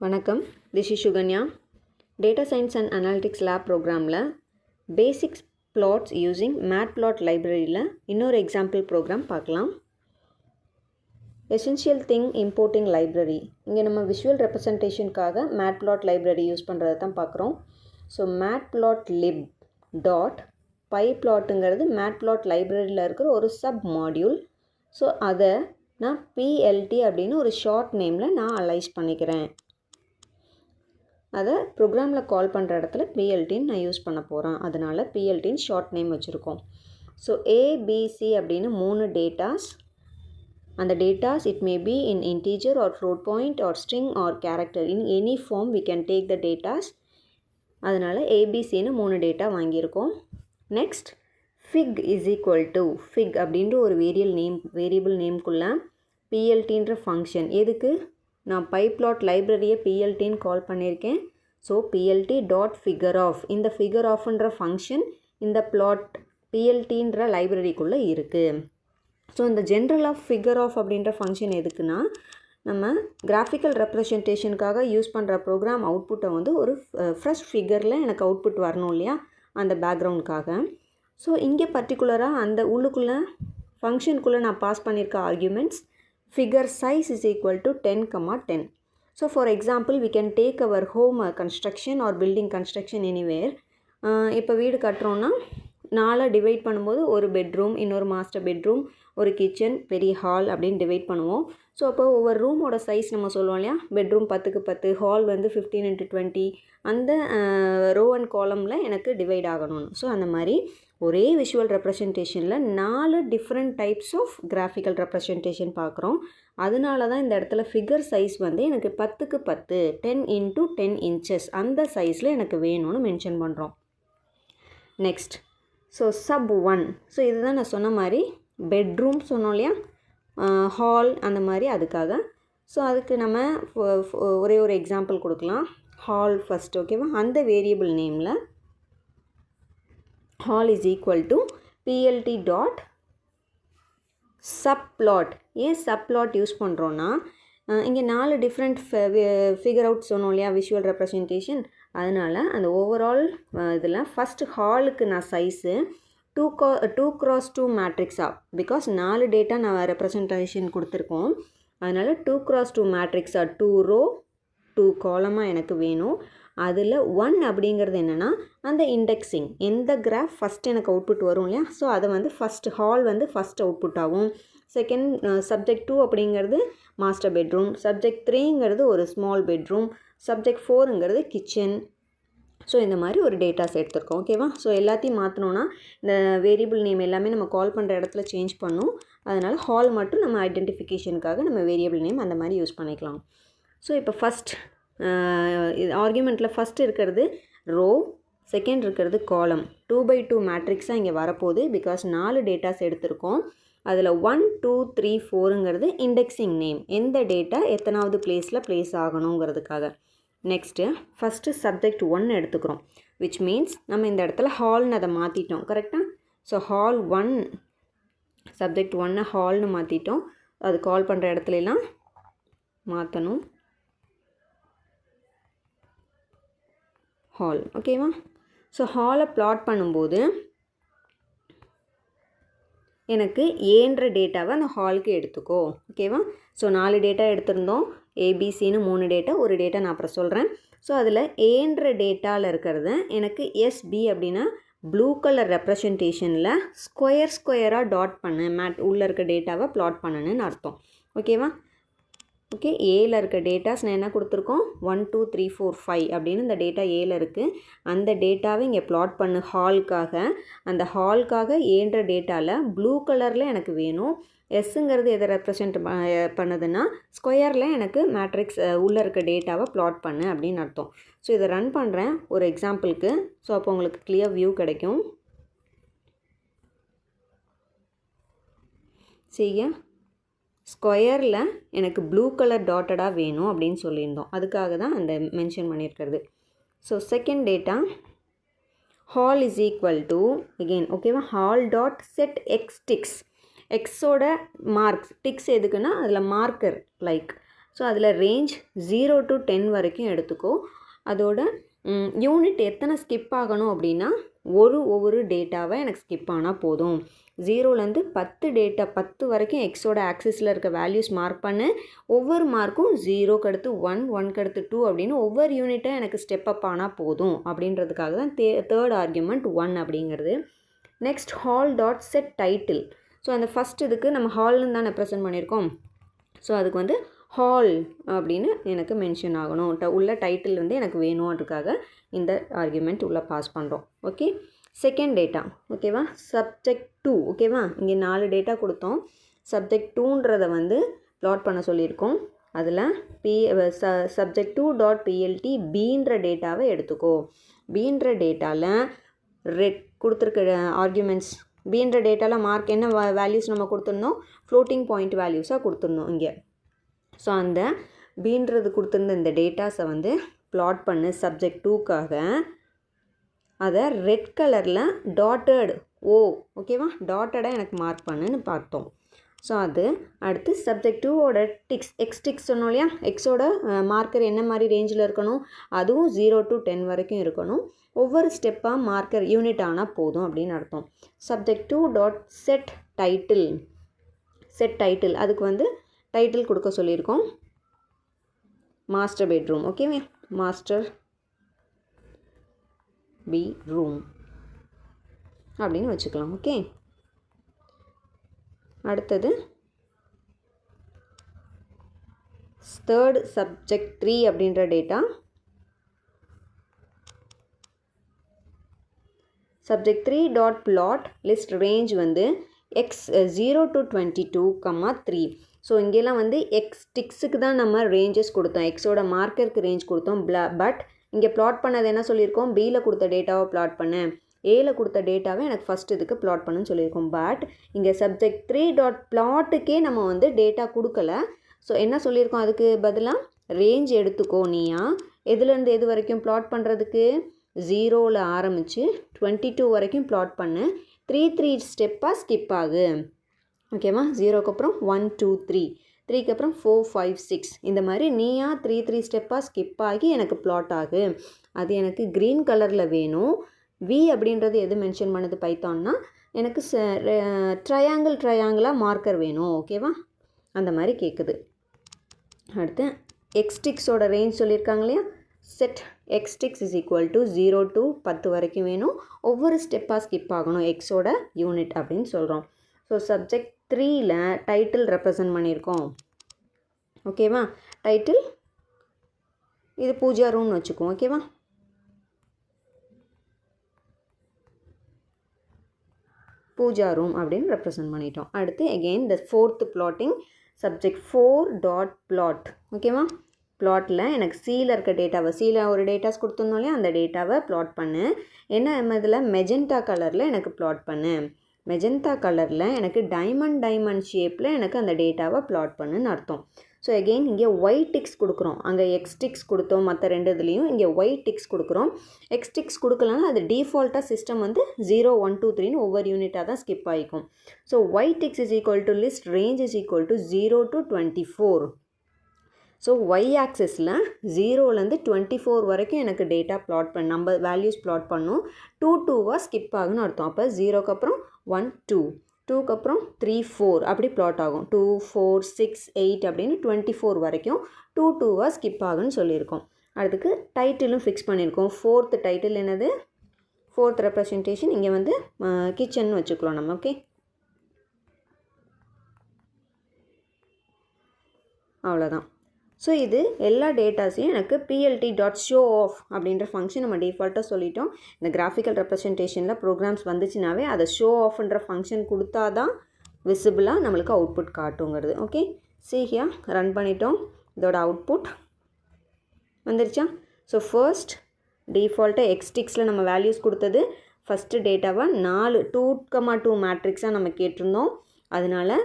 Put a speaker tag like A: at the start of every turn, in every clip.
A: வணக்கம், this is Shuganya. Data Science and Analytics Lab ப்ரோக்ராமில் basics plots using matplot லைப்ரரியில் இன்னொரு எக்ஸாம்பிள் ப்ரோக்ராம் பார்க்கலாம். Essential thing importing library. இங்கே நம்ம விஷுவல் ரெப்ரசன்டேஷனுக்காக matplot லைப்ரரி யூஸ் பண்ணுறதை தான் பார்க்குறோம். ஸோ matplotlib டாட் pyplotங்கிறது matplot லைப்ரரியில் இருக்கிற ஒரு சப் மாடியூல். ஸோ அதை நான் PLT அப்படின்னு ஒரு ஷார்ட் நேமில் நான் அலைஸ் பண்ணிக்கிறேன். அதை ப்ரோக்ராமில் கால் பண்ணுற இடத்துல PLTன்னு நான் யூஸ் பண்ண போகிறேன். அதனால் PLTன்னு ஷார்ட் நேம் வச்சுருக்கோம். ஸோ ABC அப்படின்னு 3 டேட்டாஸ். அந்த datas it may be in integer or float point or string or character in any form we can take the datas. அதனால் ABCன்னு 3 டேட்டா வாங்கியிருக்கோம். Next fig is equal to fig அப்படின்ற ஒரு variable நேம்குள்ளே PLTன்ற function. எதுக்கு? நான் pyplot லைப்ரரியை PLTன்னு call பண்ணியிருக்கேன். So PLT dot figure of, இந்த ஃபிகர் ஆஃப்ன்ற ஃபங்க்ஷன் இந்த plot PLTன்ற லைப்ரரிக்குள்ளே இருக்குது. ஸோ இந்த ஜென்ரல் ஆஃப் ஃபிகர் ஆஃப் அப்படின்ற ஃபங்க்ஷன் எதுக்குன்னா, நம்ம கிராஃபிக்கல் ரெப்ரசன்டேஷனுக்காக யூஸ் பண்ணுற ப்ரோக்ராம் அவுட்புட்டை வந்து ஒரு ஃப்ரெஷ் ஃபிகரில் எனக்கு அவுட்புட் வரணும் இல்லையா, அந்த பேக்ரவுண்டுக்காக. ஸோ இங்கே பர்டிகுலராக அந்த உள்ளுக்குள்ளே ஃபங்க்ஷனுக்குள்ளே நான் பாஸ் பண்ணியிருக்க arguments figure size is equal to 10, 10. So for example we can take our home construction or building construction anywhere. இப்போ வீடு கட்டுறோன்னா 4 டிவைட் பண்ணும்போது ஒரு பெட்ரூம், இன்னொரு மாஸ்டர் பெட்ரூம், ஒரு கிச்சன், பெரிய ஹால் அப்படின்னு டிவைட் பண்ணுவோம். ஸோ அப்போ ஒவ்வொரு ரூமோட சைஸ் நம்ம சொல்லுவோம் இல்லையா, பெட்ரூம் 10க்கு 10, ஹால் வந்து 15x20, அந்த ரோ அண்ட் காலமில் எனக்கு டிவைட் ஆகணும். ஸோ அந்த மாதிரி ஒரே விஷுவல் ரெப்ரசன்டேஷனில் 4 different types of graphical representation பார்க்குறோம். அதனால தான் இந்த இடத்துல ஃபிகர் சைஸ் வந்து எனக்கு 10க்கு 10, 10x10 inches அந்த சைஸில் எனக்கு வேணும்னு மென்ஷன் பண்ணுறோம். Next so sub 1. ஸோ இதுதான் நான் சொன்ன மாதிரி பெட்ரூம் சொன்னோம் இல்லையா, ஹால் அந்த மாதிரி அதுக்காக. ஸோ அதுக்கு நம்ம ஒரே ஒரு எக்ஸாம்பிள் கொடுக்கலாம். ஹால் ஃபஸ்ட், ஓகேவா? அந்த வேரியபிள் நேமில் hall is equal to PLT dot subplot. ஏன் சப்ளாட் யூஸ் பண்ணுறோன்னா, இங்கே 4 டிஃப்ரெண்ட் ஃபிகர் அவுட் சொன்னோம் இல்லையா விஷுவல் ரெப்ரசன்டேஷன். அதனால் அந்த ஓவரால் இதில் ஃபஸ்ட்டு ஹாலுக்கு நான் சைஸு 2x2 மேட்ரிக்ஸாக, பிகாஸ் 4 டேட்டா நான் ரெப்ரசன்டேஷன் கொடுத்துருக்கோம். அதனால் 2x2 மேட்ரிக்ஸாக 2 ரோ 2 காலமாக எனக்கு வேணும். அதில் 1 அப்படிங்கிறது என்னென்னா அந்த இண்டெக்ஸிங், எந்த கிராஃப் ஃபஸ்ட் எனக்கு அவுட்புட் வரும் இல்லையா, ஸோ அதை வந்து ஃபஸ்ட் ஹால் வந்து ஃபஸ்ட் அவுட்புட் ஆகும். செகண்ட் சப்ஜெக்ட் 2 அப்படிங்கிறது மாஸ்டர் பெட்ரூம், சப்ஜெக்ட் 3ங்கிறது ஒரு ஸ்மால் பெட்ரூம், சப்ஜெக்ட் 4ங்கிறது கிச்சன். ஸோ இந்த மாதிரி ஒரு டேட்டாஸ் எடுத்துருக்கோம், ஓகேவா? ஸோ எல்லாத்தையும் மாற்றினோன்னா இந்த வேரியபிள் நேம் எல்லாமே நம்ம கால் பண்ணுற இடத்துல சேஞ்ச் பண்ணும். அதனால் ஹால் மட்டும் நம்ம ஐடென்டிஃபிகேஷனுக்காக நம்ம வேரியபிள் நேம் அந்த மாதிரி யூஸ் பண்ணிக்கலாம். ஸோ இப்போ ஃபஸ்ட் ஆர்குமெண்ட்டில் ஃபஸ்ட் இருக்கிறது ரோ, செகண்ட் இருக்கிறது காலம். 2x2 மேட்ரிக்ஸாக இங்கே வரப்போகுது, பிகாஸ் 4 டேட்டாஸ் எடுத்திருக்கோம். அதில் 1, 2, 3, 4ங்கிறது இண்டெக்ஸிங் நேம், எந்த டேட்டா எத்தனாவது பிளேஸில் பிளேஸ் ஆகணுங்கிறதுக்காக. நெக்ஸ்ட்டு ஃபஸ்ட்டு சப்ஜெக்ட் 1 எடுத்துக்கிறோம், விச் மீன்ஸ் நம்ம இந்த இடத்துல ஹால்னு அதை மாற்றிட்டோம், கரெக்டாக? So hall 1, subject 1 ஹால்னு மாற்றிட்டோம். அது கால் பண்ணுற இடத்துலலாம் மாற்றணும் ஹால், ஓகேவா? ஸோ ஹாலை ப்ளாட் பண்ணும்போது எனக்கு ஏன்ற டேட்டாவை அந்த ஹாலுக்கு எடுத்துக்கோ, ஓகேவா? ஸோ 4 டேட்டா எடுத்திருந்தோம், ABCன்னு 3 டேட்டா, ஒரு டேட்டா நான் அப்புறம் சொல்கிறேன். ஸோ அதில் ஏன்ற டேட்டாவில் இருக்கிறத எனக்கு SB அப்படின்னா ப்ளூ கலர் ரெப்ரசன்டேஷனில் ஸ்கொயராக டாட் பண்ணு, உள்ளே இருக்க டேட்டாவை ப்ளாட் பண்ணுன்னு அர்த்தம், ஓகேவா? ஓகே, ஏல இருக்க டேட்டாஸ் நான் என்ன கொடுத்துருக்கோம், 1, 2, 3, 4, 5 அப்படின்னு இந்த டேட்டா ஏல இருக்குது. அந்த டேட்டாவை இங்கே ப்ளாட் பண்ணு ஹாலுக்காக. அந்த ஹாலுக்காக ஏன்ற டேட்டாவில் ப்ளூ கலரில் எனக்கு வேணும். எஸ்ஸுங்கிறது எதை ரெப்ரசன்ட் பண்ணுதுன்னா ஸ்கொயரில் எனக்கு மேட்ரிக்ஸ் உள்ளே இருக்க டேட்டாவை ப்ளாட் பண்ணு அப்படின்னு அர்த்தம். ஸோ இதை ரன் பண்ணுறேன் ஒரு எக்ஸாம்பிளுக்கு. ஸோ அப்போ உங்களுக்கு கிளியர் வியூ கிடைக்கும். சரியா? ஸ்கொயரில் எனக்கு ப்ளூ கலர் டாட்டடாக வேணும் அப்படின்னு சொல்லியிருந்தோம், அதுக்காக தான் அந்த மென்ஷன் பண்ணியிருக்கிறது. So second data hall is equal to again, ஓகேவா, hall dot set x tics. எக்ஸோட மார்க்ஸ், டிக்ஸ் எதுக்குன்னா அதில் மார்க்கர் லைக். ஸோ அதில் ரேஞ்ச் 0 to 10 வரைக்கும் எடுத்துக்கோ. அதோட யூனிட் எத்தனை ஸ்கிப் ஆகணும் அப்படின்னா ஒவ்வொரு டேட்டாவை எனக்கு ஸ்கிப் ஆனால் போதும். 0லேருந்து 10 வரைக்கும் எக்ஸோட ஆக்சிஸில் இருக்க வேல்யூஸ் மார்க் பண்ணு. ஒவ்வொரு மார்க்கும் 0க்கு அடுத்து 1, 1க்கு அடுத்து 2 அப்படின்னு ஒவ்வொரு யூனிட்டை எனக்கு ஸ்டெப் அப் ஆனால் போதும் அப்படின்றதுக்காக தான் தேர்ட் ஆர்குமெண்ட் 1 அப்படிங்கிறது. Next hall dot set title. So அந்த ஃபஸ்ட் இதுக்கு நம்ம ஹால்னு தான் ரெப்ரசன்ட் பண்ணியிருக்கோம். ஸோ அதுக்கு வந்து ஹால் அப்படின்னு எனக்கு மென்ஷன் ஆகணும். உள்ள டைட்டில் வந்து எனக்கு வேணும்ன்றதுக்காக இந்த ஆர்குமெண்ட் உள்ளே பாஸ் பண்ணுறோம். Okay, second data. ஓகேவா, சப்ஜெக்ட் 2. ஓகேவா, இங்கே 4 டேட்டா கொடுத்தோம். சப்ஜெக்ட் 2ன்றதை வந்து ப்ளாட் பண்ண சொல்லியிருக்கோம். அதில் சப்ஜெக்ட் 2.plt பீன்ற டேட்டாவை எடுத்துக்கோ. பீன்ற டேட்டாவில் ரெட் கொடுத்துருக்க ஆர்குமெண்ட்ஸ் பீன்ற டேட்டாவில் மார்க் என்ன வேல்யூஸ் நம்ம கொடுத்துருந்தோம், ஃப்ளோட்டிங் பாயிண்ட் வேல்யூஸாக கொடுத்துருந்தோம் இங்கே. ஸோ அந்த பீன்றது கொடுத்துருந்த இந்த டேட்டாஸை வந்து ப்ளாட் பண்ணு சப்ஜெக்ட் 2க்காக. அதை ரெட் கலரில் டாட்டட் ஓகேவா, டாட்டடாக எனக்கு மார்க் பண்ணுன்னு பார்த்தோம். ஸோ அது அடுத்து சப்ஜெக்ட் 2ஓட எக்ஸ் சொன்னோம் இல்லையா, எக்ஸோட மார்க்கர் என்ன மாதிரி ரேஞ்சில் இருக்கணும், அதுவும் 0 to 10 வரைக்கும் இருக்கணும். ஒவ்வொரு ஸ்டெப்பாக மார்க்கர் யூனிட் ஆனால் போதும் அப்படின்னு அர்த்தம். சப்ஜெக்ட் 2.செட் டைட்டில். செட் டைட்டில், அதுக்கு வந்து டைட்டில் கொடுக்க சொல்லியிருக்கோம். Master bedroom. ஓகேவா, மாஸ்டர் ரூம் அப்படின்னு வச்சுக்கலாம். ஓகே, அடுத்தது தேர்ட் சப்ஜெக்ட் 3 அப்படின்ற data. Subject 3.plot list range வந்து x 0 to 22, 3. ஸோ இங்கெல்லாம் வந்து எக்ஸ் டிக்ஸுக்கு தான் நம்ம ரேஞ்சஸ் கொடுத்தோம், எக்ஸோட மார்க்கருக்கு ரேஞ்ச் கொடுத்தோம். பட் இங்கே ப்ளாட் பண்ணது என்ன சொல்லியிருக்கோம், பியில் கொடுத்த டேட்டாவை ப்ளாட் பண்ண, ஏல கொடுத்த டேட்டாவை எனக்கு ஃபஸ்ட் இதுக்கு ப்ளாட் பண்ணுன்னு சொல்லியிருக்கோம். பட் இங்கே சப்ஜெக்ட் 3.plotக்கே நம்ம வந்து டேட்டா கொடுக்கல. ஸோ என்ன சொல்லியிருக்கோம், அதுக்கு பதிலாக ரேஞ்ச் எடுத்துக்கோ நீயா. எதுலேருந்து எது வரைக்கும் ப்ளாட் பண்ணுறதுக்கு, 0ல் ஆரம்பித்து 22 வரைக்கும் ப்ளாட் பண்ணு. 3 ஸ்டெப்பாக ஸ்கிப் ஆகு. ஓகேவா, 0க்கு அப்புறம் 1 2 3, 3க்கு அப்புறம் 4 5 6, இந்த மாதிரி நீயா 3 ஸ்டெப்பாக ஸ்கிப் ஆகி எனக்கு ப்ளாட் ஆகு. அது எனக்கு க்ரீன் கலரில் வேணும். வி அப்படின்றது எது மென்ஷன் பண்ணுது பைத்தான்னா, எனக்கு ட்ரையாங்கிளாக மார்க்கர் வேணும். ஓகேவா, அந்த மாதிரி கேட்குது. அடுத்து எக்ஸ்டிக்ஸோட ரேஞ்ச் சொல்லியிருக்காங்க இல்லையா, set x tics is equal to 0 to 10 வரைக்கும் வேணும். ஒவ்வொரு ஸ்டெப்பாக ஸ்கிப் ஆகணும் எக்ஸோட யூனிட் அப்படின்னு சொல்கிறோம். ஸோ சப்ஜெக்ட் 3ல் டைட்டில் ரெப்ரசன்ட் பண்ணியிருக்கோம். ஓகேவா, டைட்டில் இது பூஜா ரூம்னு வச்சுக்குவோம். ஓகேவா, பூஜா ரூம் அப்படின்னு ரெப்ரசன்ட் பண்ணிட்டோம். அடுத்து again the fourth plotting, subject 4.plot. ஓகேவா, ப்ளாட்டில் எனக்கு சியில் இருக்க டேட்டாவை, சியில் ஒரு டேட்டாஸ் கொடுத்துருந்தோம் இல்லையா, அந்த டேட்டாவை ப்ளாட் பண்ணு. என்ன இதில் மெஜெண்டா கலரில் எனக்கு ப்ளாட் பண்ணு. மெஜெண்டா கலரில் எனக்கு டைமண்ட் ஷேப்பில் எனக்கு அந்த டேட்டாவை ப்ளாட் பண்ணுன்னு அர்த்தம். ஸோ எகெயின் இங்கே ஒயிட் டிக்ஸ் கொடுக்குறோம். அங்கே எக்ஸ் டிக்ஸ் கொடுத்தோம் மற்ற ரெண்டு இதுலேயும், இங்கே ஒயிட் டிக்ஸ் கொடுக்குறோம். எக்ஸ் டிக்ஸ் கொடுக்கலன்னா அது டிஃபால்ட்டாக சிஸ்டம் வந்து 0 1 2 3ன்னு ஒவ்வொரு யூனிட்டாக தான் ஸ்கிப் ஆகிக்கும். So y tics is equal to list range is equal to 0 to 24. So y ஆக்சிஸில் 0லேருந்து 24 வரைக்கும் எனக்கு டேட்டா ப்ளாட் பண்ண, நம்ம வேல்யூஸ் ப்ளாட் பண்ணும். 2 ஸ்கிப் ஆகுன்னு அர்த்தம். அப்போ 0க்கு அப்புறம் 1 2, 2க்கு அப்புறம் 3 4 அப்படி ப்ளாட் ஆகும். 2 4 6 8 அப்படின்னு 24 வரைக்கும் 2 ஸ்கிப் ஆகுன்னு சொல்லியிருக்கோம். அதுக்கு டைட்டிலும் ஃபிக்ஸ் பண்ணியிருக்கோம். ஃபோர்த் டைட்டில் என்னது, ஃபோர்த் ரெப்ரசன்டேஷன் இங்கே வந்து கிச்சன் வச்சுக்கலாம் நம்ம. ஓகே, அவ்வளோதான். ஸோ இது எல்லா டேட்டாஸையும் எனக்கு plt.showOff அப்படின்ற ஃபங்க்ஷன் நம்ம டிஃபால்ட்டாக சொல்லிட்டோம். இந்த கிராஃபிக்கல் ரெப்ரசன்டேஷனில் ப்ரோக்ராம்ஸ் வந்துச்சுனாவே அதை ஷோ ஆஃப்ன்ற ஃபங்க்ஷன் கொடுத்தா தான் விசிபிளாக நம்மளுக்கு அவுட்புட் காட்டுங்கிறது. ஓகே, ஹியர் ரன் பண்ணிட்டோம். இதோட அவுட்புட் வந்துருச்சா. ஸோ ஃபர்ஸ்ட் டிஃபால்ட்டாக எக்ஸ்டிக்ஸில் நம்ம வேல்யூஸ் கொடுத்தது ஃபஸ்ட்டு டேட்டாவை 2,2 மேட்ரிக்ஸாக நம்ம கேட்டிருந்தோம். அதனால்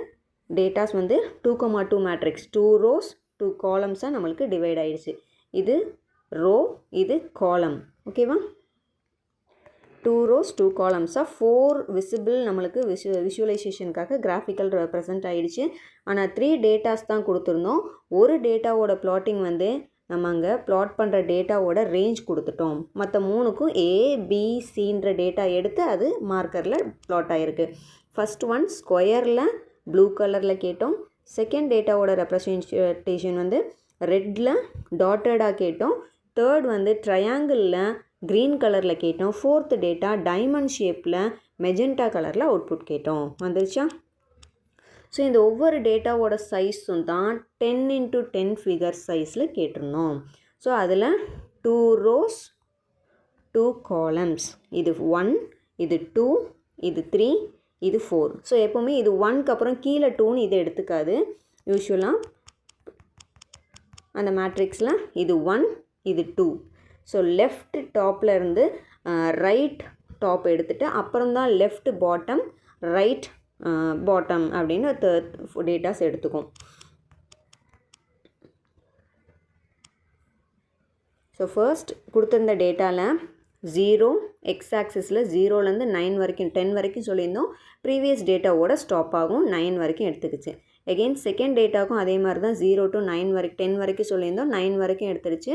A: டேட்டாஸ் வந்து 2,2 மேட்ரிக்ஸ், 2 rows 2 காலம்ஸாக நம்மளுக்கு டிவைட் ஆகிடுச்சு. இது ரோ, இது காலம். ஓகேவா, 2 rows 2 columns 4 visible நம்மளுக்கு visualizationக்காக graphical represent ஆயிடுச்சு. ஆனால் 3 டேட்டாஸ் தான் கொடுத்துருந்தோம். ஒரு டேட்டாவோட plotting வந்து நம்ம அங்கே பிளாட் பண்ணுற டேட்டாவோட ரேஞ்ச் கொடுத்துட்டோம். மற்ற 3க்கும் ABCன்ற டேட்டா எடுத்து அது மார்க்கரில் பிளாட் ஆகிருக்கு. ஃபஸ்ட் ஒன் ஸ்கொயரில் ப்ளூ கலரில் கேட்டோம். செகண்ட் டேட்டாவோட ரெப்ரசன்டேஷன் வந்து ரெட்டில் டாட்டடாக கேட்டோம். தேர்ட் வந்து ட்ரையாங்கிளில் க்ரீன் கலரில் கேட்டோம். ஃபோர்த் டேட்டா டைமண்ட் ஷேப்பில் மெஜெண்டா கலரில் அவுட்புட் கேட்டோம். வந்துருச்சா? ஸோ இந்த ஒவ்வொரு டேட்டாவோட சைஸும் தான் 10x10 ஃபிகர் சைஸில் கேட்டிருந்தோம். ஸோ அதில் 2 rows 2 columns. இது 1, இது 2, இது 3, இது 4. ஸோ எப்போவுமே இது 1க்கு அப்புறம் கீழே 2ன்னு இதை எடுத்துக்காது. யூஸ்வலாக அந்த மேட்ரிக்ஸில் இது 1, இது 2. ஸோ லெஃப்ட் டாப்பில் இருந்து ரைட் டாப் எடுத்துகிட்டு அப்புறம் தான் லெஃப்ட் பாட்டம் ரைட் பாட்டம் அப்படின்னு டேட்டாஸ் எடுத்துக்கும். ஸோ ஃபர்ஸ்ட் கொடுத்துருந்த டேட்டாவில் 0 எக்ஸ் ஆக்சிஸில் 0லேருந்து 9 வரைக்கும் 10 வரைக்கும் சொல்லியிருந்தோம். ப்ரீவியஸ் டேட்டாவோட ஸ்டாப் ஆகும் 9 வரைக்கும் எடுத்துக்கிச்சு. எகெயின் செகண்ட் டேட்டாவுக்கும் அதே மாதிரி தான் 0 to 9 வரைக்கும் 10 வரைக்கும் சொல்லியிருந்தோம். 9 வரைக்கும் எடுத்துருச்சு.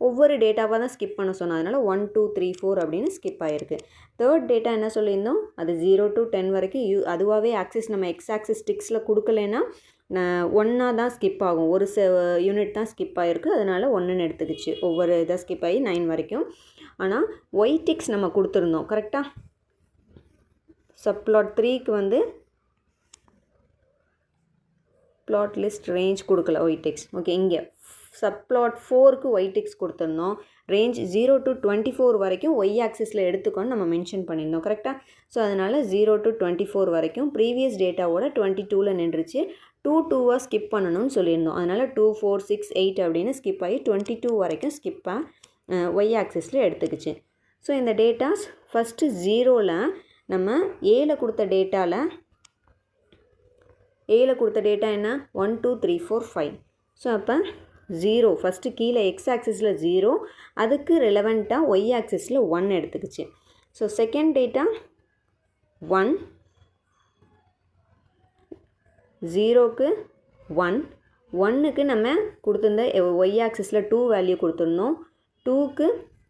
A: ஒவ்வொரு டேட்டாவாக தான் ஸ்கிப் பண்ண சொன்னோம். அதனால் 1 2 3 4 அப்படின்னு ஸ்கிப் ஆகிருக்கு. தேர்ட் டேட்டா என்ன சொல்லியிருந்தோம்? அது 0 to 10 வரைக்கும் அதுவாகவே ஆக்சிஸ் நம்ம எக்ஸ் ஆக்சிஸ் ஸ்டிக்ஸில் கொடுக்கலன்னா ஒன்றா தான் ஸ்கிப் ஆகும். ஒரு யூனிட் தான் ஸ்கிப் ஆகிருக்கு. அதனால் 1ன்னு எடுத்துக்கிச்சு. ஒவ்வொரு இதாக ஸ்கிப் ஆகி 9 வரைக்கும். ஆனால் ஒய்டிக்ஸ் நம்ம கொடுத்துருந்தோம் கரெக்டாக. சப்ளாட் 3க்கு வந்து பிளாட் லிஸ்ட் ரேஞ்ச் கொடுக்கல ஒய்டிக்ஸ். ஓகே, இங்கே சப்ளாட் 4க்கு ஒய்டிக்ஸ் கொடுத்துருந்தோம். ரேஞ்ச் 0 to 24 வரைக்கும் ஒய் ஆக்சிஸில் எடுத்துக்கோன்னு நம்ம மென்ஷன் பண்ணியிருந்தோம் கரெக்டாக. ஸோ அதனால் 0 to 24 வரைக்கும் ப்ரீவியஸ் டேட்டாவோட 22ல் நின்றுச்சு. 2 ஸ்கிப் பண்ணணும்னு சொல்லியிருந்தோம். அதனால் 2 4 6 8 அப்படின்னு ஸ்கிப் ஆகி 22 வரைக்கும் ஸ்கிப்பாக ஒய் ஆக்சிஸில் எடுத்துக்கிச்சு. ஸோ இந்த டேட்டாஸ் ஃபஸ்ட்டு 0ல் நம்ம ஏல கொடுத்த டேட்டா என்ன 1 2 3 4 5. ஸோ அப்போ 0 ஃபஸ்ட்டு கீழே எக்ஸ் ஆக்சிஸில் 0, அதுக்கு ரெலவெண்ட்டாக ஒய் ஆக்சிஸில் 1 எடுத்துக்கிச்சு. ஸோ செகண்ட் டேட்டா 1, 0க்கு 1, 1க்கு நம்ம கொடுத்துருந்த ஒய் ஆக்சிஸில் 2 வேல்யூ கொடுத்துருந்தோம். 2க்கு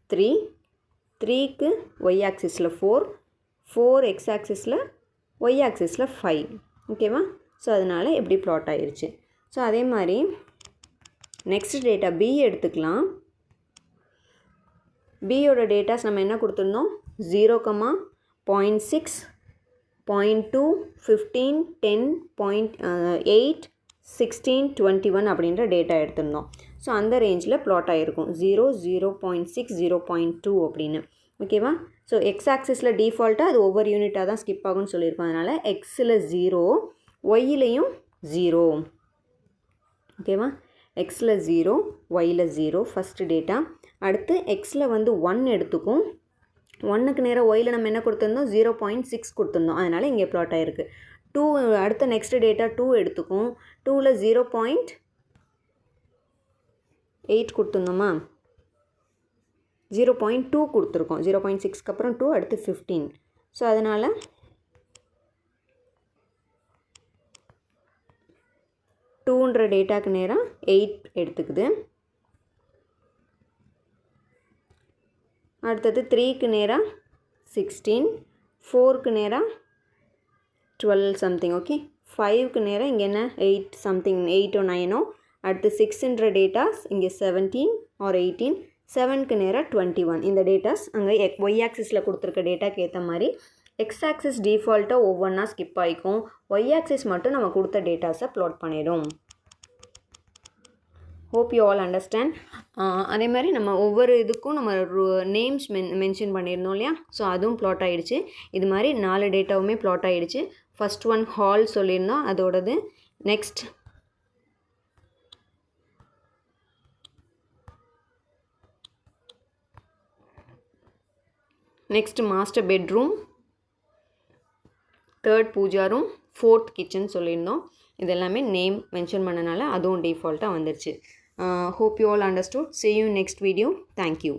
A: 3, 3க்கு ஒய் ஆக்சிஸில் 4, 4 எக்ஸ் ஆக்சிஸில் ஒய் ஆக்சிஸில் 5. ஓகேவா? ஸோ அதனால் எப்படி ப்ளாட் ஆகிருச்சு. ஸோ அதே மாதிரி நெக்ஸ்ட் டேட்டா பி எடுத்துக்கலாம். பியோட டேட்டாஸ் நம்ம என்ன கொடுத்துருந்தோம்? 0, 0.6, 0.2, 15, 10, 0.8, 16, 21 அப்படின்ற டேட்டா எடுத்திருந்தோம். ஸோ அந்த ரேஞ்சில் ப்ளாட் ஆகிருக்கும். 0, 0.6, 0.2 அப்படின்னு. ஓகேவா? ஸோ எக்ஸ் ஆக்சிஸில் டிஃபால்ட்டாக அது ஒவ்வொரு யூனிட்டாக தான் ஸ்கிப் ஆகும்னு சொல்லியிருக்கோம். அதனால் எக்ஸில் 0, ஒய்யிலையும் 0. ஓகேவா? எக்ஸில் 0, ஒய்யில் 0 ஃபஸ்ட்டு டேட்டா. அடுத்து எக்ஸில் வந்து 1 எடுத்துக்கும். 1க்கு நேராக ஒய்யில் நம்ம என்ன கொடுத்துருந்தோம்? 0.6 கொடுத்துருந்தோம். அதனால் இங்கே ப்ளாட் ஆகிருக்கு. 2 அடுத்த நெக்ஸ்ட் டேட்டா 2 எடுத்துக்கும். 2ல் 0.8 கொடுத்துருந்தோமா? 0.2 கொடுத்துருக்கோம். 0.6க்கு அப்புறம் 2, அடுத்து 15. ஸோ அதனால் 2ன்ற டேட்டாக்கு நேராக 8 எடுத்துக்குது. அடுத்தது 3க்கு நேராக 16, 4க்கு நேராக 12 சம்திங். ஓகே, 5க்கு நேராக இங்கே என்ன 8 சம்திங், 8 or 9. அடுத்து 6ன்ற டேட்டாஸ் இங்கே 17 or 18, 7க்கு நேராக 21. இந்த டேட்டாஸ் அங்கே ஒய் ஆக்சிஸில் கொடுத்துருக்க டேட்டாக்கு ஏற்ற மாதிரி எக்ஸ் ஆக்சிஸ் டிஃபால்ட்டாக ஒவ்வொன்றா ஸ்கிப் ஆகிக்கும். ஒய் ஆக்சிஸ் மட்டும் நம்ம கொடுத்த டேட்டாஸை ப்ளாட் பண்ணிடும். Hope you all understand. அதே மாதிரி நம்ம ஒவ்வொரு இதுக்கும் நம்ம நேம்ஸ் மென்ஷன் பண்ணியிருந்தோம் இல்லையா? ஸோ அதுவும் ப்ளாட் ஆகிடுச்சு. இது மாதிரி 4 டேட்டாவுமே ப்ளாட் ஆகிடுச்சு. ஃபஸ்ட் ஒன் ஹால் சொல்லியிருந்தோம், அதோடது. Next master bedroom, 3rd pooja room, 4th kitchen சொல்லியிருந்தோம். இது எல்லாமே நேம் மென்ஷன் பண்ணனால அதுவும் டிஃபால்ட்டாக வந்துருச்சு. Hope you all understood. See you in next video. Thank you.